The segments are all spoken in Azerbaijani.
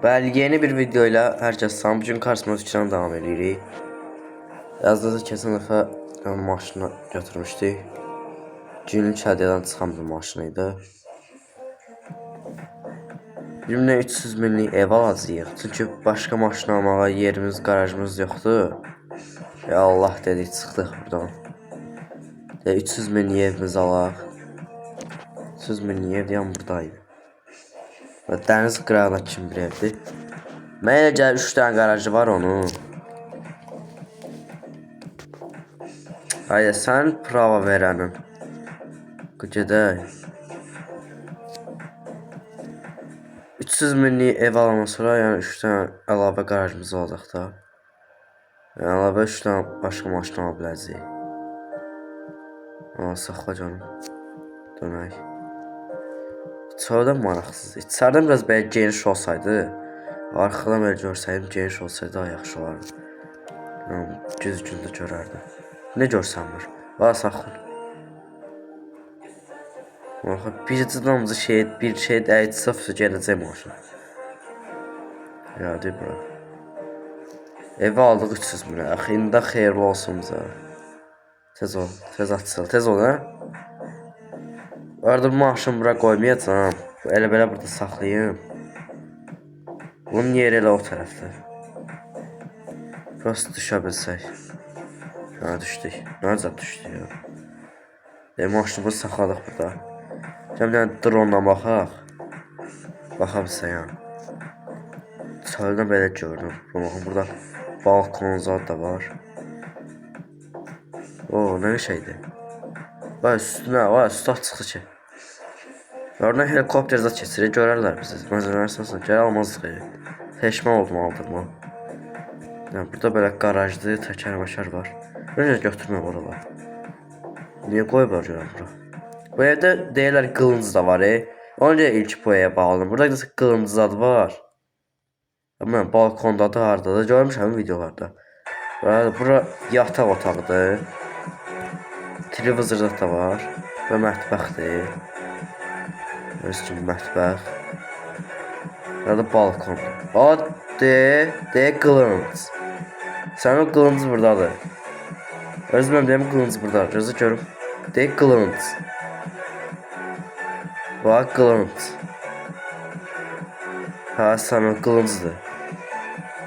Bəli, yeni bir video ilə hər kəs salam. Bugün karşıma fikirdən davam edirik. Yazda da keçən dəfə maşını götürmüşdük. Günlük hədiyyədən çıxan bir maşını idi. Günə 300 minlik ev alacağıq. Çünki başqa maşın almağa yerimiz, qarajımız yoxdur. Ya Allah dedik, çıxdıq buradan. 300 minlik evimizi alaq. 300 minlik ev yan buradaydı. Və dəniz qırağına kimi bir evdir. Mənə elə gəlir 3 dənə qarajı var onun. Hayır, sən prava verənin. Gedək. 300 minlik ev alandan sonra yəni 3 dənə əlavə qarajımız olacaq da. Yəni əlavə 3 dənə başqa maşın ala biləcəyik. Amma saxla canım. Dönək. İçərdən maraqsız. İçərdən biraz belə geniş olsaydı, arxadan belə görsəydim geniş olsaydı daha yaxşı olardı. Yəni göz gündə görərdim. Ne görsənmir? Var saxla. Bax, bir şey dəydi sıfır gələcək maşın. Ya deyir bura. Evi aldıq 300 minə. Axı indi xeyirli olsun bizə. Tez ol, tez açıl, tez ol ha. Arada maşını bura qoymayacağam. Elə-belə burada saxlayayım. Bunun yeri elə o tərəfdə. Prost düşə bilsək. Ha, düşdük. Necə düşdük ya? Maşını saxladıq burada. Gəlin drone-la baxaq. Baxa bilsən ya. Çöldən belə görünür. Baxın burada balkonlar da var. O, nə şeydir? Vay üstünə, vay üstə çıxdı ki. Oradan helikopterdə keçirir, görərlər bizi. Məzələrsən, gəl almazdıq evi. Peşman oldum aldırma. Yəni, burada belə qarajdır, təkər-məkər var. Necə götürmək oralar. Niyə qoyublar görəm bura? Bu evdə deyirlər qılınc da var. Ona görə ilk bu evə bağladım. Burada qılınc zad var. Mən balkonda da harada da görmüşəm videolarda. Bura yataq otaqdır. Televizor da var. Və mətbəxdir. Öz kimi mətbəx. Burada balkon. De qılınc. Sənin qılınc buradadır. Özüməm deyəm qılınc buradadır. Gözü görüm. De qılınc. Bax qılınc. Ha, sənin qılıncdır.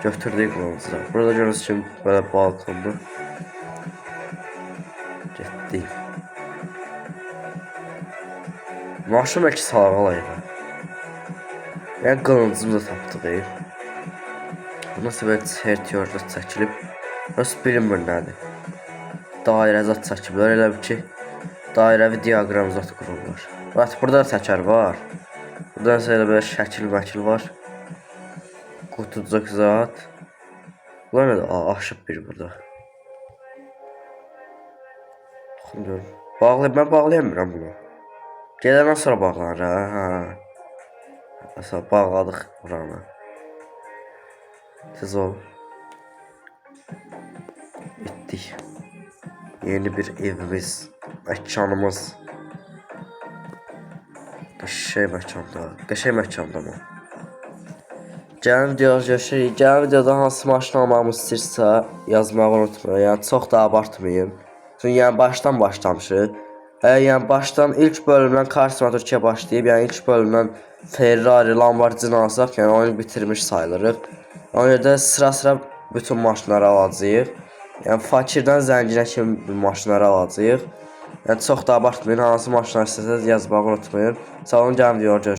Götürdük qılıncı. Burada görürsünüz kimi belə balkondur. Getdik. Maşın bəlkə salağa alayıq. Yəni qılıncımı da tapdıq. Nasıl belə çertiyorda çəkilib. Nasıl bilinmir nədir. Dairə zat çəkiblər. Elə bir ki, dairəvi diagram zat qururlar. Bax, burada da təkər var. Buradan isə elə belə şəkil-məkil var. Qutucaq zat. Bunlar nədir? Aşıb bir burada. Baxın görün. Mən bağlayamıram bunu. Gedəndən sonra bağlanır, ha. Mesela bağladıq buranı. Tez ol. Bitdik. Yeni bir evimiz, məkanımız. Qəşəng məkanda. Qəşəng məkanda mı? Gəlin videoda görüşürük. Gəlin videoda hansı maşın almağımı istəyirsə yazmağı unutmayın. Yəni çox da abartmayın. Çünki yəni başdan başlamışıq. Yəni başdan ilk bölümdən Cars Motor başlayıb, yəni ilk bölümdən Ferrari, Lamborghini alsaq, yəni oyunu bitirmiş sayılırıq. Ona görə də sıra-sıra bütün maşınları alacağıq. Yəni fakirdən zənginə kimi bir maşınları alacağıq. Yəni çox da abartmayın, hansı maşınlar istəsəniz yazmağı unutmayın. Sağ olun, gəlin videoda görüşürük.